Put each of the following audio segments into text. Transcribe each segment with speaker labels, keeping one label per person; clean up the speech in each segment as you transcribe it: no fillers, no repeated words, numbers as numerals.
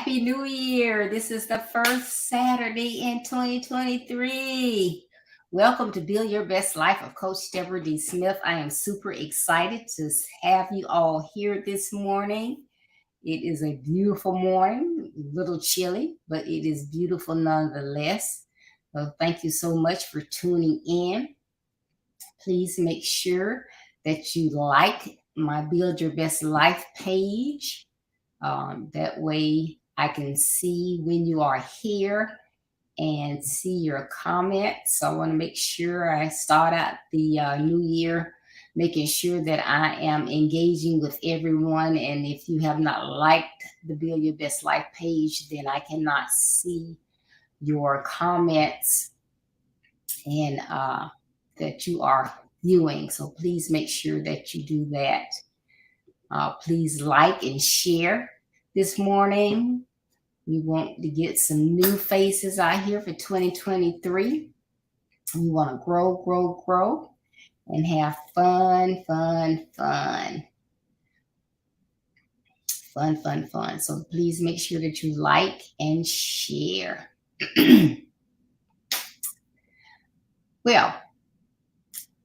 Speaker 1: Happy New Year. This is the first Saturday in 2023. Welcome to Build Your Best Life of Coach Deborah D. Smith. I am super excited to have you all here this morning. It is a beautiful morning, a little chilly, but it is beautiful nonetheless. So thank you so much for tuning in. Please make sure that you like my Build Your Best Life page. That way I can see when you are here and see your comments. So I want to make sure I start out the new year making sure that I am engaging with everyone. And if you have not liked the Build Your Best Life page, then I cannot see your comments and that you are viewing. So please make sure that you do that. Please like and share this morning. We want to get some new faces out here for 2023. We want to grow, and have fun. So please make sure that you like and share. Well,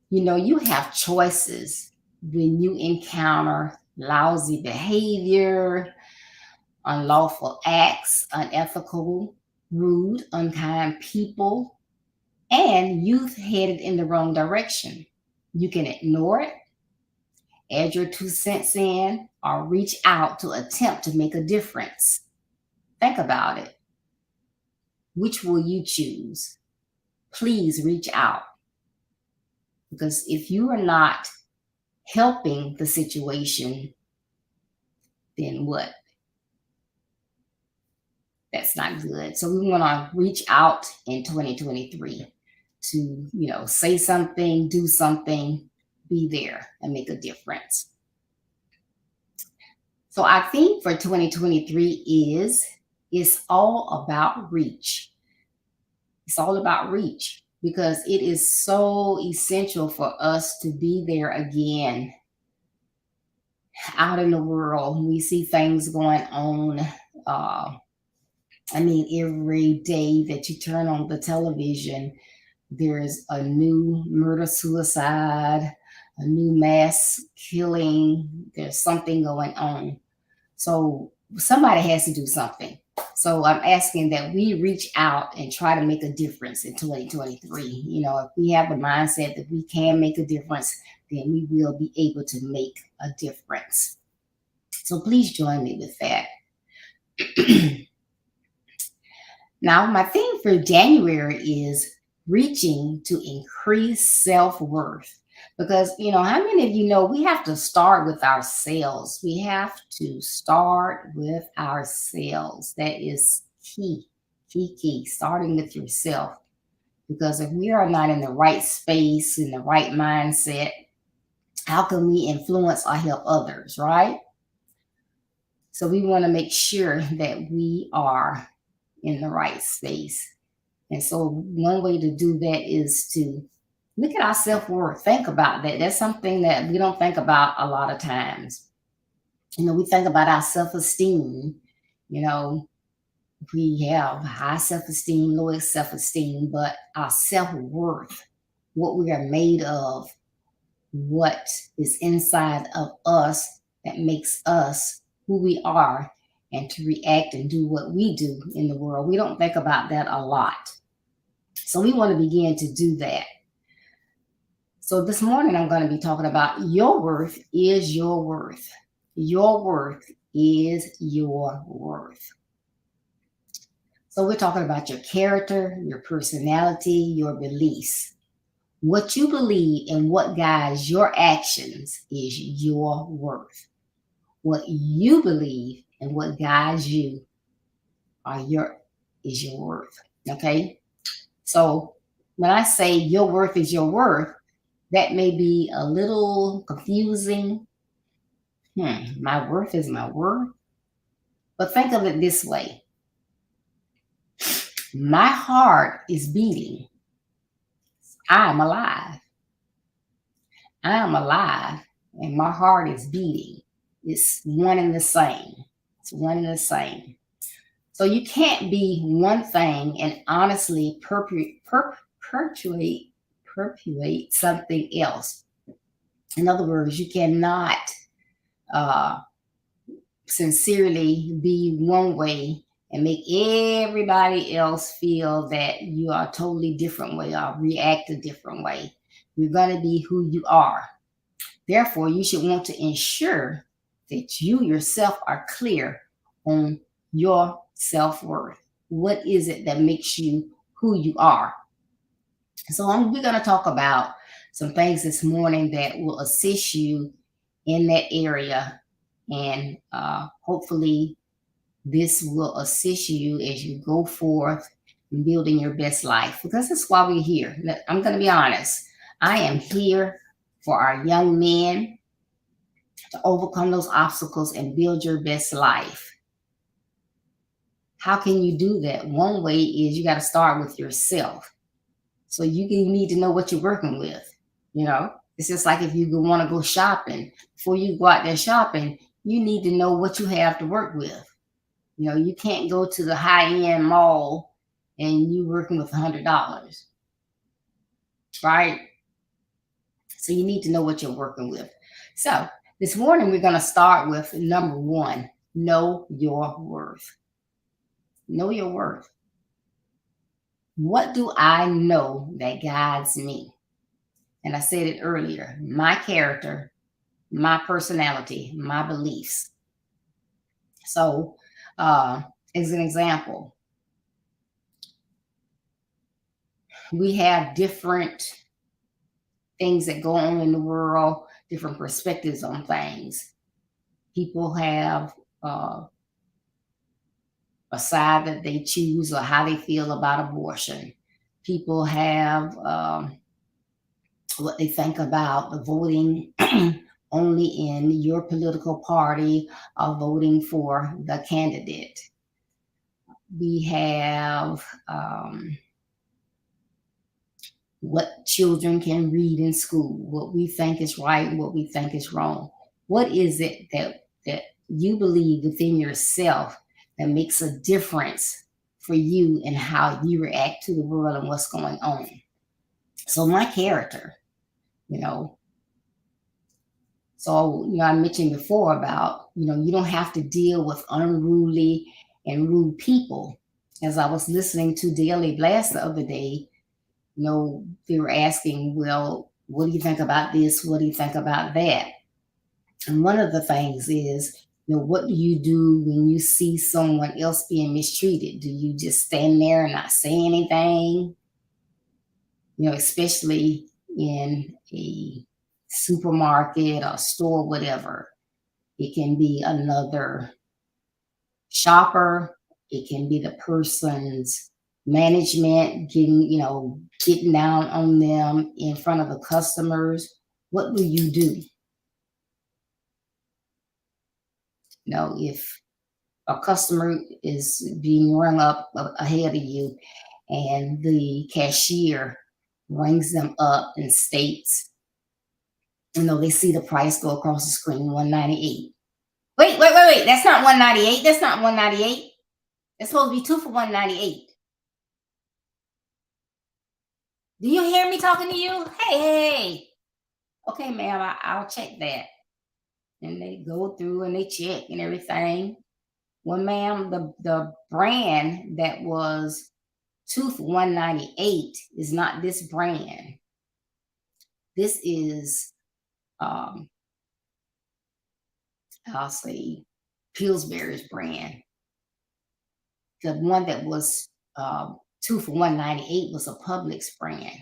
Speaker 1: you have choices when you encounter lousy behavior, unlawful acts, unethical, rude, unkind people, and youth headed in the wrong direction. You can ignore it, add your 2 cents in, or reach out to attempt to make a difference. Think about it. Which will you choose? Please reach out. Because if you are not helping the situation, then what? That's not good. So we want to reach out in 2023 to, say something, do something, be there and make a difference. So our theme for 2023 it's all about reach. It's all about reach because it is so essential for us to be there again out in the world. We see things going on. Every day that you turn on the television, there's a new murder, suicide, a new mass killing. There's something going on. So somebody has to do something. So I'm asking that we reach out and try to make a difference in 2023. If we have the mindset that we can make a difference, then we will be able to make a difference. So please join me with that. Now, my theme for January is reaching to increase self-worth. Because, how many of you know we have to start with ourselves? We have to start with ourselves. That is key, starting with yourself. Because if we are not in the right space, in the right mindset, how can we influence or help others, right? So we want to make sure that we are in the right space. And so one way to do that is to look at our self-worth. Think about that. That's something that we don't think about a lot of times. We think about our self-esteem. We have high self-esteem, low self-esteem, but our self-worth, what we are made of, what is inside of us that makes us who we are, and to react and do what we do in the world. We don't think about that a lot. So we want to begin to do that. So this morning I'm going to be talking about your worth is your worth. Your worth is your worth. So we're talking about your character, your personality, your beliefs. What you believe and what guides your actions is your worth. What you believe and what guides you is your worth. Okay? So when I say your worth is your worth, that may be a little confusing. My worth is my worth. But think of it this way. My heart is beating. I am alive. I am alive and my heart is beating. It's one and the same. It's one and the same. So you can't be one thing and honestly perpetuate something else. In other words, you cannot uh, sincerely be one way and make everybody else feel that you are a totally different way or react a different way. You're going to be who you are. Therefore, you should want to ensure that you yourself are clear on your self worth. What is it that makes you who you are? So, we're going to talk about some things this morning that will assist you in that area. And hopefully, this will assist you as you go forth in building your best life, because that's why we're here. I'm going to be honest. I am here for our young men to overcome those obstacles and build your best life. How can you do that? One way is you got to start with yourself. So you need to know what you're working with. You know, it's just like if you want to go shopping. Before you go out there shopping, you need to know what you have to work with. You know, you can't go to the high-end mall and you working with $100, right? So you need to know what you're working with. So this morning, we're going to start with number one, know your worth. Know your worth. What do I know that guides me? And I said it earlier, my character, my personality, my beliefs. So, as an example, we have different things that go on in the world, different perspectives on things. People have a side that they choose or how they feel about abortion. People have what they think about the voting only in your political party or voting for the candidate. We have what children can read in school, what we think is right, what we think is wrong. What is it that you believe within yourself that makes a difference for you and how you react to the world and what's going on? So my character, you know, so I mentioned before about, you don't have to deal with unruly and rude people. As I was listening to Daily Blast the other day, they were asking, well, what do you think about this? What do you think about that? And one of the things is, what do you do when you see someone else being mistreated? Do you just stand there and not say anything? Especially in a supermarket or store, whatever. It can be another shopper. It can be the person's management getting down on them in front of the customers. What do you do? If a customer is being rung up ahead of you and the cashier rings them up and states, they see the price go across the screen, $198. Wait. That's not $198. That's not $198. It's supposed to be 2 for $198. Do you hear me talking to you? Hey. Okay, ma'am, I'll check that. And they go through and they check and everything. Well, ma'am, the brand that was 2 for $198 is not this brand. This is, I'll say, Pillsbury's brand. The one that was 2 for $198 was a Publix brand.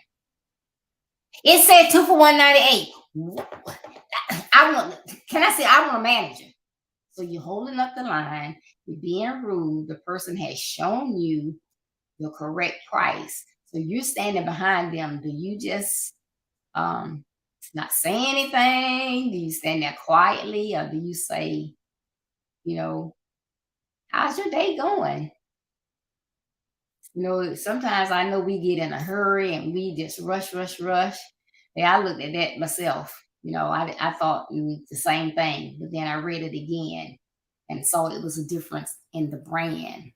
Speaker 1: It said 2 for $198. I want a manager. So you're holding up the line, you're being rude. The person has shown you the correct price. So you're standing behind them. Do you just not say anything? Do you stand there quietly, or do you say, how's your day going? Sometimes I know we get in a hurry and we just rush. Yeah, I looked at that myself. I thought it was the same thing, but then I read it again and saw it was a difference in the brand.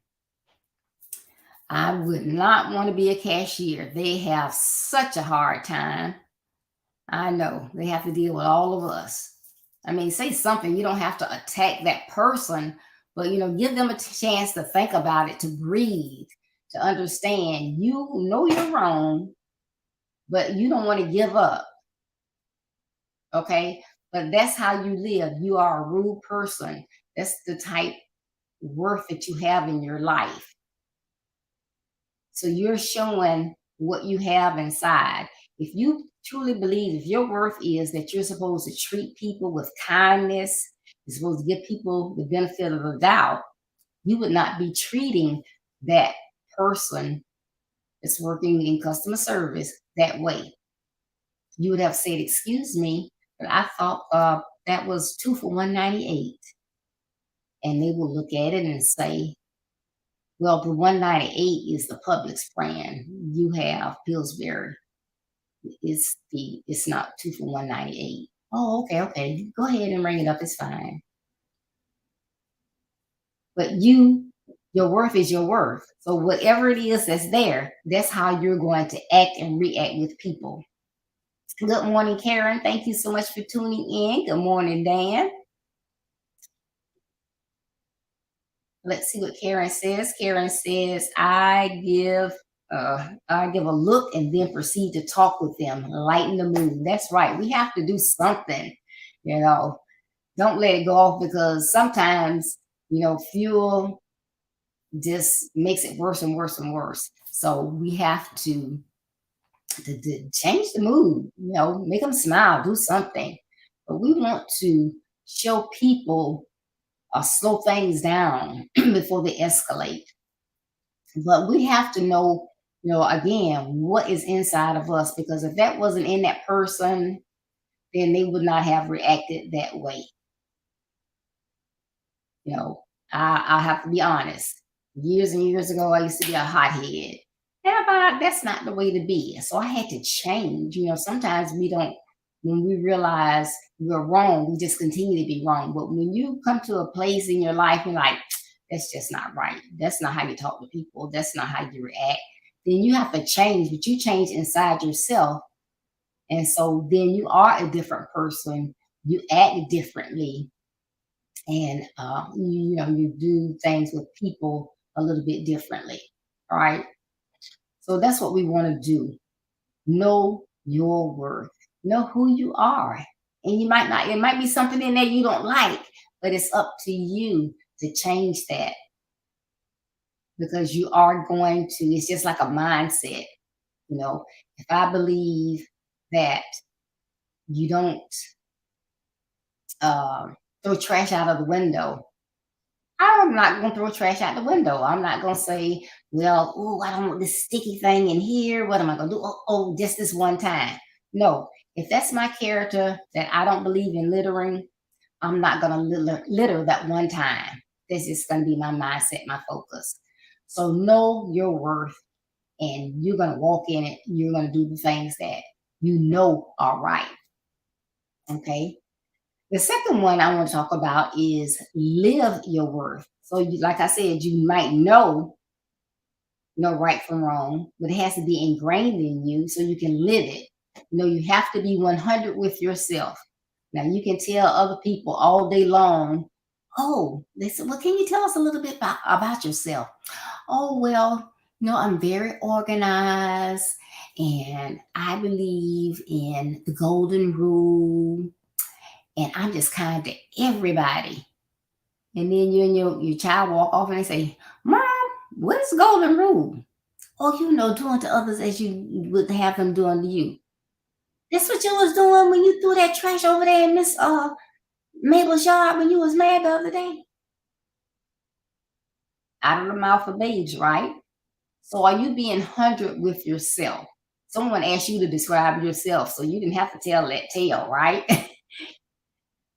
Speaker 1: I would not want to be a cashier. They have such a hard time. I know they have to deal with all of us. I mean, say something. You don't have to attack that person, but give them a chance to think about it, to breathe, to understand. You know you're wrong, but you don't want to give up. Okay. But that's how you live. You are a rude person. That's the type worth that you have in your life. So you're showing what you have inside. If you truly believe, if your worth is that you're supposed to treat people with kindness, you're supposed to give people the benefit of the doubt, you would not be treating that person that's working in customer service that way. You would have said, "Excuse me, but I thought that was two for 198." And they will look at it and say, "Well, the 198 is the Publix brand. You have Pillsbury. It's not two for 198." Oh, okay, okay. Go ahead and bring it up. It's fine. But your worth is your worth. So whatever it is that's there, that's how you're going to act and react with people. Good morning, Karen. Thank you so much for tuning in. Good morning, Dan. Let's see what Karen says. Karen says, I give a look and then proceed to talk with them, lighten the mood. That's right. We have to do something, you know. Don't let it go off because sometimes, fuel just makes it worse and worse and worse. So we have to change the mood, make them smile, do something. But we want to show people slow things down before they escalate. But we have to know, again, what is inside of us, because if that wasn't in that person, then they would not have reacted that way. You know, I have to be honest. Years and years ago, I used to be a hothead. And that's not the way to be. So I had to change. Sometimes we don't, when we realize we're wrong, we just continue to be wrong. But when you come to a place in your life, you're like, that's just not right. That's not how you talk to people. That's not how you react. Then you have to change, but you change inside yourself. And so then you are a different person. You act differently, and you do things with people a little bit differently. All right. So that's what we want to do. Know your worth. Know who you are. And you might not, it might be something in there you don't like, but it's up to you to change that, because you are going to, it's just like a mindset. If I believe that you don't throw trash out of the window, I'm not going to throw trash out the window. I'm not going to say, well, oh, I don't want this sticky thing in here. What am I going to do? Just this one time. No, if that's my character, that I don't believe in littering, I'm not going to litter that one time. This is going to be my mindset, my focus. So know your worth, and you're going to walk in it. You're going to do the things that you know are right. Okay. The second one I want to talk about is live your worth. So, like I said, you might know right from wrong, but it has to be ingrained in you so you can live it. You have to be 100 with yourself. Now, you can tell other people all day long, oh, they said, well, can you tell us a little bit about yourself? Oh, well, I'm very organized, and I believe in the golden rule, and I'm just kind to everybody. And then you and your child walk off and they say, Mom, what is the golden rule? Oh, doing to others as you would have them doing to you. That's what you was doing when you threw that trash over there in Miss Mabel's yard when you was mad the other day. Out of the mouth of babes, right? So are you being 100 with yourself? Someone asked you to describe yourself, so you didn't have to tell that tale, right?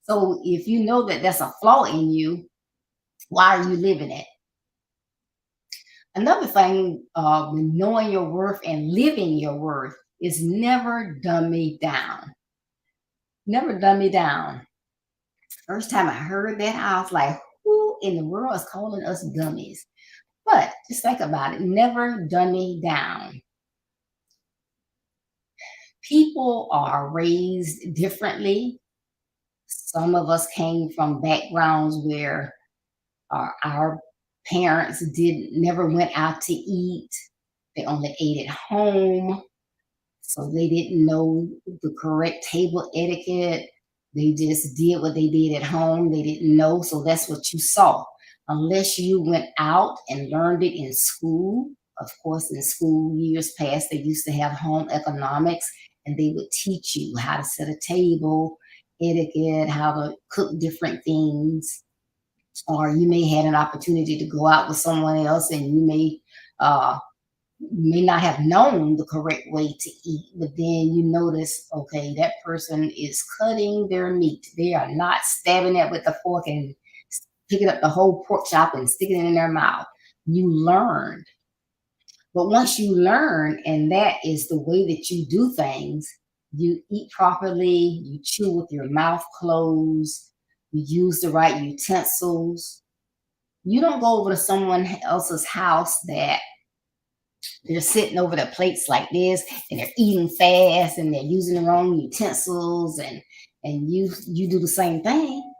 Speaker 1: So if you know that that's a flaw in you, why are you living it? Another thing, with knowing your worth and living your worth, is never dummy down. Never dummy down. First time I heard that, I was like, who in the world is calling us dummies? But just think about it, never dummy down. People are raised differently. Some of us came from backgrounds where our parents did never went out to eat. They only ate at home. So they didn't know the correct table etiquette. They just did what they did at home. They didn't know. So that's what you saw. Unless you went out and learned it in school. Of course, in school years past, they used to have home economics and they would teach you how to set a table, etiquette, how to cook different things. Or you may had an opportunity to go out with someone else and uh, you may not have known the correct way to eat, but then you notice, okay, that person is cutting their meat. They are not stabbing it with a fork and picking up the whole pork chop and sticking it in their mouth. You learned. But once you learn, and that is the way that you do things, you eat properly, you chew with your mouth closed, you use the right utensils. You don't go over to someone else's house that they're sitting over their plates like this and they're eating fast and they're using the wrong utensils and you do the same thing.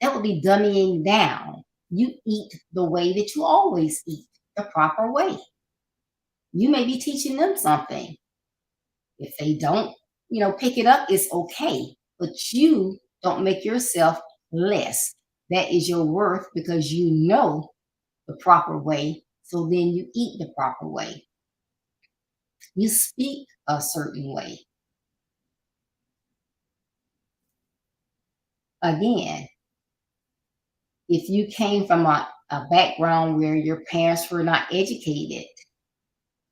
Speaker 1: That would be dummying down. You eat the way that you always eat, the proper way. You may be teaching them something. If they don't, pick it up, it's okay. But you don't make yourself less. That is your worth because you know the proper way. So then you eat the proper way. You speak a certain way. Again, if you came from a background where your parents were not educated,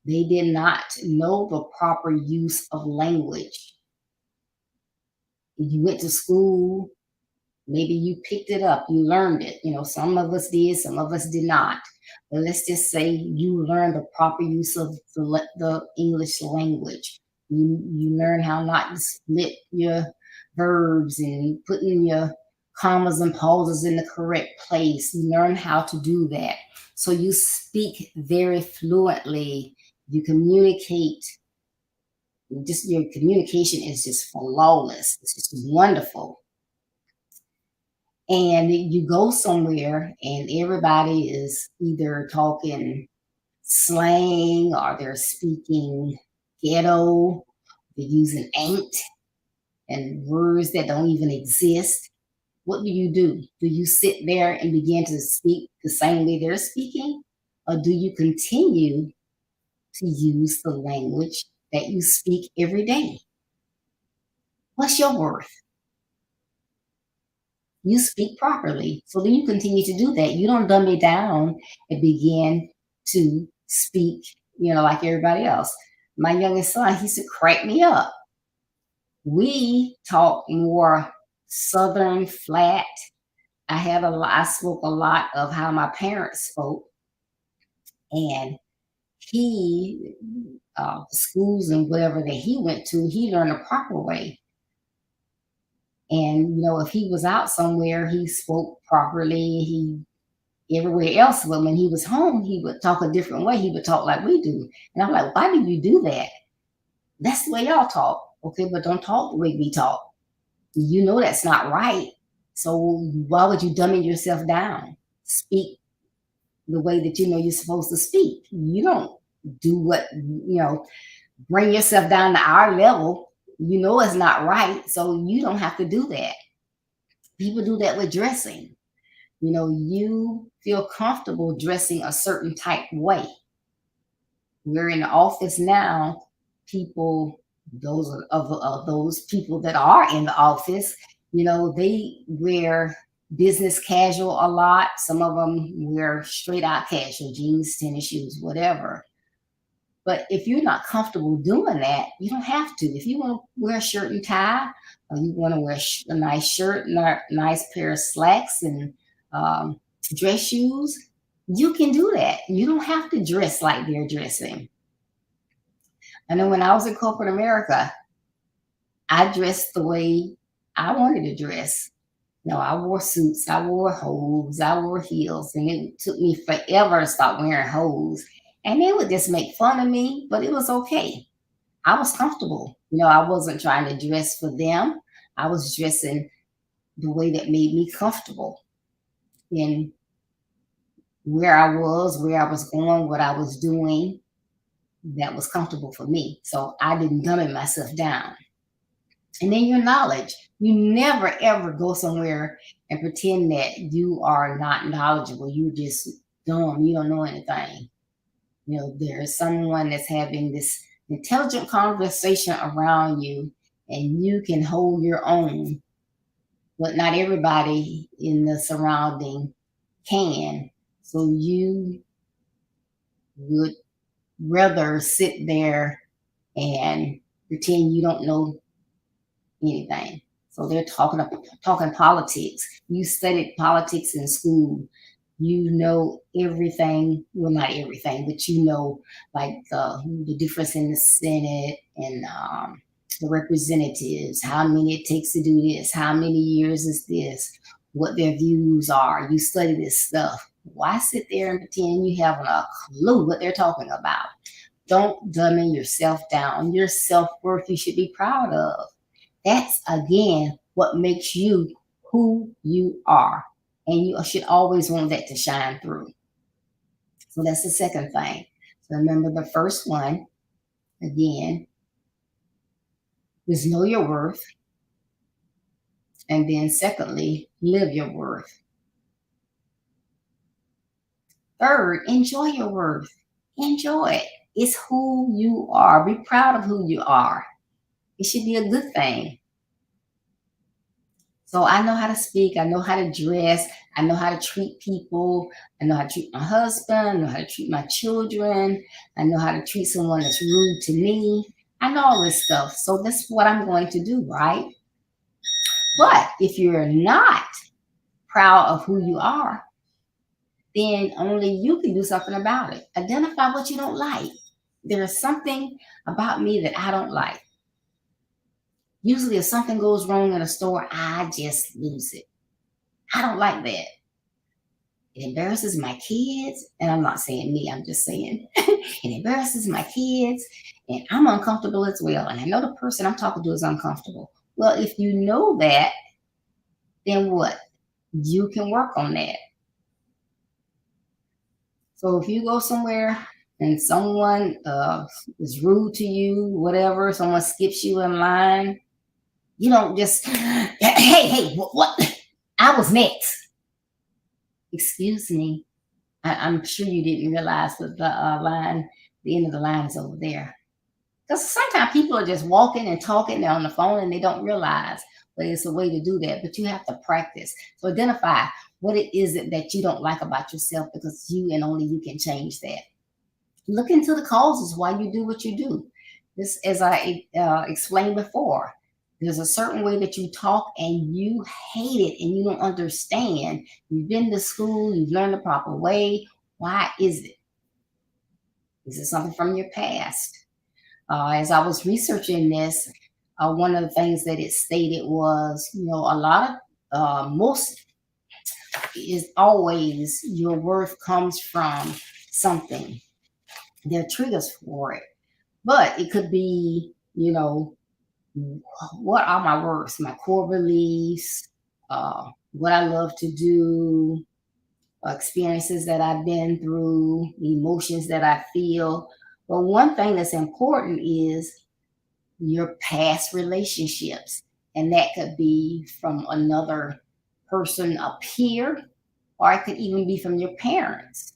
Speaker 1: they did not know the proper use of language. You went to school, maybe you picked it up, you learned it. Some of us did, some of us did not. But let's just say you learned the proper use of the English language. You learn how not to split your verbs and putting your commas and pauses in the correct place. You learn how to do that. So you speak very fluently. You communicate. Just your communication is just flawless. It's just wonderful. And you go somewhere and everybody is either talking slang or they're speaking ghetto, they're using ain't and words that don't even exist. What do? Do you sit there and begin to speak the same way they're speaking? Or do you continue to use the language that you speak every day? What's your worth? You speak properly. So then you continue to do that. You don't dumb it down and begin to speak, like everybody else. My youngest son, he used to crack me up. We talk more southern flat. I spoke a lot of how my parents spoke, and he, schools and whatever that he went to, he learned the proper way. And if he was out somewhere, he spoke properly. He everywhere else, but when he was home, he would talk a different way. He would talk like we do, and I'm like, why do you do that? That's the way y'all talk, okay? But don't talk the way we talk. You know that's not right. So why would you dummy yourself down? Speak the way that you know you're supposed to speak. You don't do what bring yourself down to our level. You know it's not right, so you don't have to do that. People do that with dressing. You feel comfortable dressing a certain type way. We're in the office now. People, those of those people that are in the office, they wear business casual a lot. Some of them wear straight out casual, jeans, tennis shoes, whatever. But if you're not comfortable doing that, you don't have to. If you want to wear a shirt and tie, or you want to wear a nice shirt and a nice pair of slacks and dress shoes, you can do that. You don't have to dress like they're dressing. And then when I was in corporate America, I dressed the way I wanted to dress. No, I wore suits, I wore hose, I wore heels, and it took me forever to stop wearing hose. And they would just make fun of me, but it was okay. I was comfortable. I wasn't trying to dress for them. I was dressing the way that made me comfortable in where I was going, what I was doing, that was comfortable for me. So I didn't dumb myself down. And then your knowledge. You never ever go somewhere and pretend that you are not knowledgeable. You're just dumb. You don't know anything. There's someone that's having this intelligent conversation around you, and you can hold your own, but not everybody in the surrounding can. So you would rather sit there and pretend you don't know anything. So they're talking politics. You studied politics in school. You know everything. Well, not everything, but like the difference in the Senate and the representatives. How many it takes to do this? How many years is this? What their views are. You study this stuff. Why sit there and pretend you haven't a clue what they're talking about? Don't dummy yourself down. Your self-worth you should be proud of. That's again what makes you who you are. And you should always want that to shine through. So that's the second thing. So remember the first one, again, is know your worth. And then secondly, live your worth. Third, enjoy your worth. Enjoy it. It's who you are. Be proud of who you are. It should be a good thing. So I know how to speak. I know how to dress. I know how to treat people. I know how to treat my husband. I know how to treat my children. I know how to treat someone that's rude to me. I know all this stuff. So that's what I'm going to do, right? But if you're not proud of who you are, then only you can do something about it. Identify what you don't like. There's something about me that I don't like. Usually, if something goes wrong in a store, I just lose it. I don't like that. It embarrasses my kids, and I'm not saying me, I'm just saying it embarrasses my kids, and I'm uncomfortable as well. And I know the person I'm talking to is uncomfortable. Well, if you know that, then what? You can work on that. So if you go somewhere and someone is rude to you, whatever, someone skips you in line, you don't just, hey, what? I was next. Excuse me. I'm sure you didn't realize that the end of the line is over there. Because sometimes people are just walking and talking, they're on the phone and they don't realize, but it's a way to do that. But you have to practice. So identify what it is that you don't like about yourself, because you and only you can change that. Look into the causes why you do what you do. This, as I explained before, there's a certain way that you talk and you hate it and you don't understand. You've been to school, you've learned the proper way. Why is it? Is it something from your past? As I was researching this, one of the things that it stated was, a lot of, most is always your worth comes from something. There are triggers for it, but it could be, what are my worths, my core beliefs, what I love to do, experiences that I've been through, the emotions that I feel. But one thing that's important is your past relationships. And that could be from another person, a peer, or it could even be from your parents.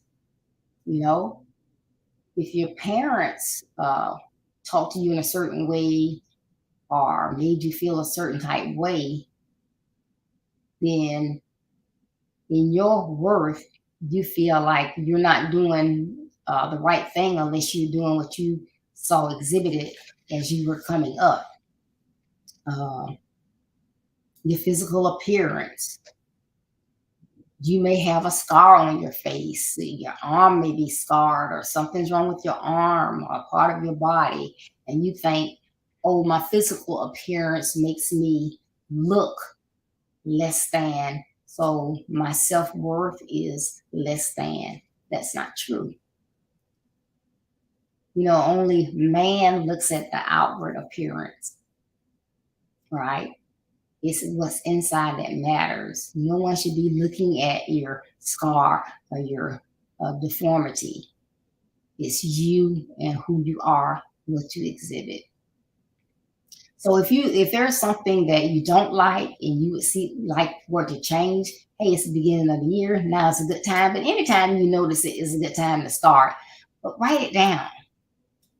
Speaker 1: You know, if your parents talk to you in a certain way or made you feel a certain type way, then in your worth, you feel like you're not doing the right thing unless you're doing what you saw exhibited as you were coming up. Uh, your physical appearance. You may have a scar on your face. Your arm may be scarred, or something's wrong with your arm or part of your body. And you think, oh, my physical appearance makes me look less than. So my self-worth is less than. That's not true. Only man looks at the outward appearance, right? It's what's inside that matters. No one should be looking at your scar or your deformity. It's you and who you are, what you exhibit. So if there's something that you don't like and you would like for it to change, hey, it's the beginning of the year. Now is a good time. But anytime you notice it is a good time to start. But write it down.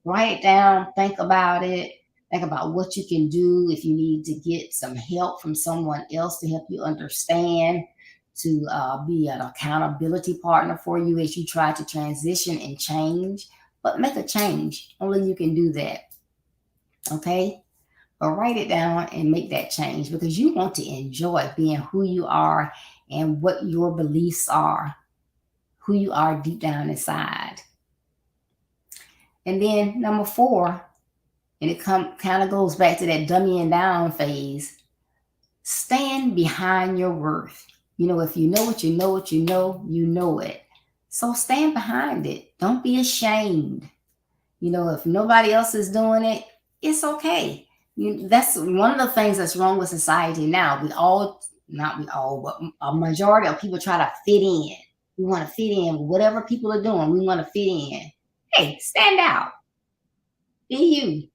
Speaker 1: Write it down. Think about it. Think about what you can do if you need to get some help from someone else to help you understand, to be an accountability partner for you as you try to transition and change. But make a change. Only you can do that. Okay? But write it down and make that change because you want to enjoy being who you are and what your beliefs are, who you are deep down inside. And then number 4, and it kind of goes back to that dummying down phase. Stand behind your worth. If you know what you know what you know it. So stand behind it. Don't be ashamed. If nobody else is doing it, it's okay. That's one of the things that's wrong with society now. Not we all, but a majority of people try to fit in. We want to fit in. Whatever people are doing, we want to fit in. Hey, stand out. Be you.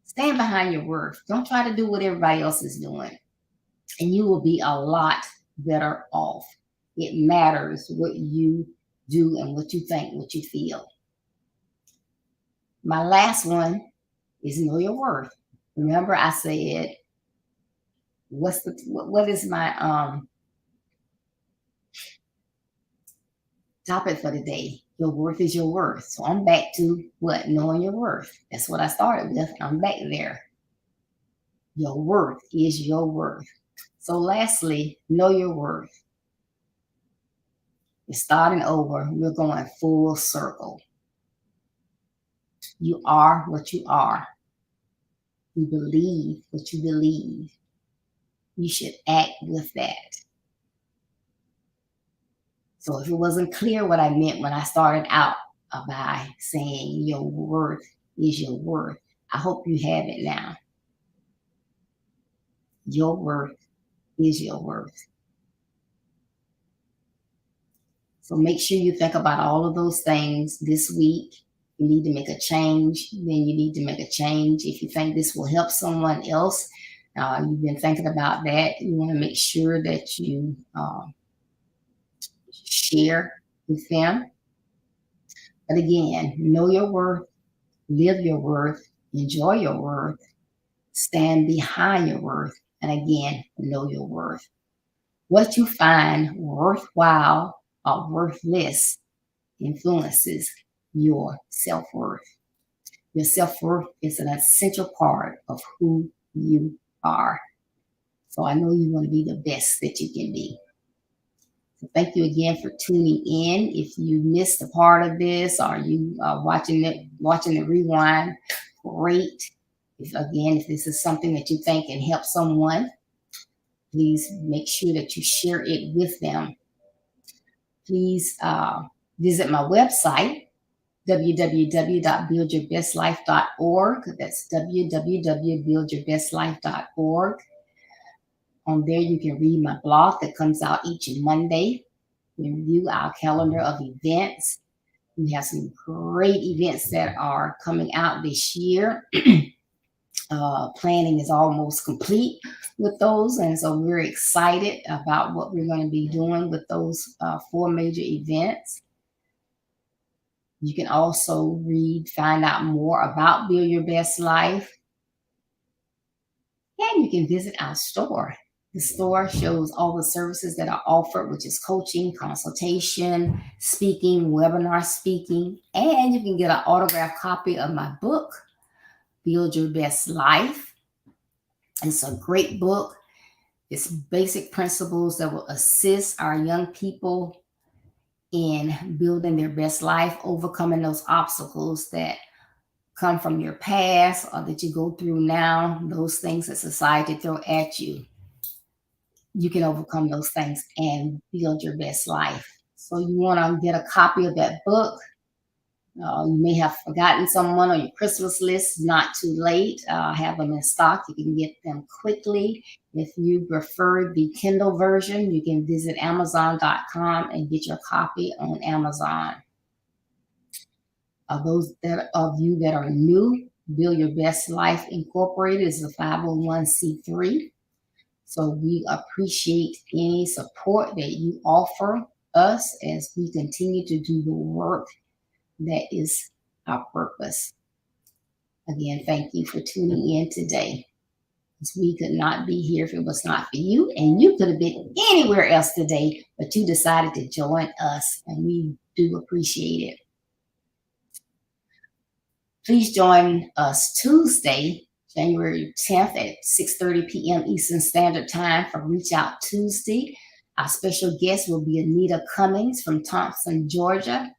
Speaker 1: Stand behind your worth. Don't try to do what everybody else is doing. And you will be a lot better off. It matters what you do and what you think, what you feel. My last one is know your worth. Remember I said, what is my topic for today? Your worth is your worth. So I'm back to what? Knowing your worth. That's what I started with. I'm back there. Your worth is your worth. So lastly, know your worth. We're starting over. We're going full circle. You are what you are. You believe what you believe. You should act with that. So if it wasn't clear what I meant when I started out by saying your worth is your worth, I hope you have it now. Your worth is your worth. So make sure you think about all of those things this week. You need to make a change, then you need to make a change. If you think this will help someone else, you've been thinking about that, you want to make sure that you share with them. But again, know your worth, live your worth, enjoy your worth, stand behind your worth, and again, know your worth. What you find worthwhile or worthless influences your self-worth. Your self-worth is an essential part of who you are. So I know you want to be the best that you can be. So thank you again for tuning in. If you missed a part of this or you are watching the rewind, great. If this is something that you think can help someone, please make sure that you share it with them. Please visit my website, www.buildyourbestlife.org. That's www.buildyourbestlife.org. On there, you can read my blog that comes out each Monday. We review our calendar of events. We have some great events that are coming out this year. Planning is almost complete with those, and so we're excited about what we're going to be doing with those 4 major events. You can also find out more about Build Your Best Life, and you can visit our store. The store shows all the services that are offered, which is coaching, consultation, speaking, webinar speaking, and you can get an autographed copy of my book, Build Your Best Life. It's a great book. It's basic principles that will assist our young people in building their best life, overcoming those obstacles that come from your past or that you go through now, those things that society throw at you. you can overcome those things and build your best life. So you want to get a copy of that book. You may have forgotten someone on your Christmas list. Not too late. Have them in stock. You can get them quickly. If you prefer the Kindle version, you can visit Amazon.com and get your copy on Amazon. Those that of you that are new, Build Your Best Life Incorporated is a 501c3. So we appreciate any support that you offer us as we continue to do the work that is our purpose. Again, thank you for tuning in today. We could not be here if it was not for you, and you could have been anywhere else today, but you decided to join us, and we do appreciate it. Please join us Tuesday, January 10th at 6:30 p.m. Eastern Standard Time for Reach Out Tuesday. Our special guest will be Anita Cummings from Thompson, Georgia.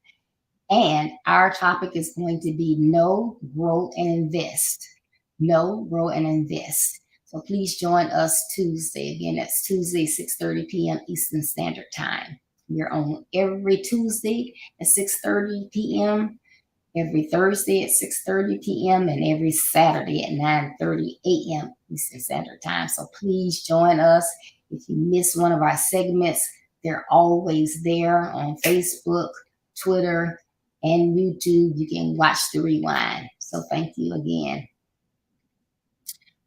Speaker 1: And our topic is going to be Know, Grow, and Invest. Know, Grow, and Invest. So please join us Tuesday. Again, that's Tuesday, 6:30 p.m. Eastern Standard Time. We're on every Tuesday at 6:30 p.m., every Thursday at 6:30 p.m., and every Saturday at 9:30 a.m. Eastern Standard Time. So please join us. If you miss one of our segments, they're always there on Facebook, Twitter, and YouTube. You can watch the rewind. So thank you again.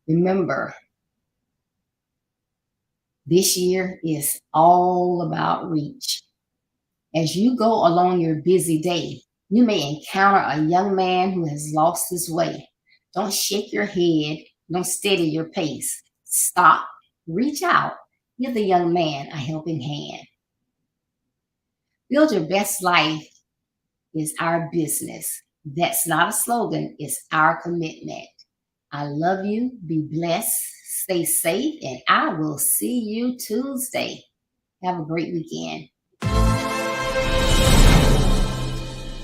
Speaker 1: Remember, this year is all about reach. As you go along your busy day, you may encounter a young man who has lost his way. Don't shake your head. Don't steady your pace. Stop. Reach out. Give the young man a helping hand. Build Your Best Life is our business. That's not a slogan. It's our commitment. I love you. Be blessed. Stay safe. And I will see you Tuesday. Have a great weekend.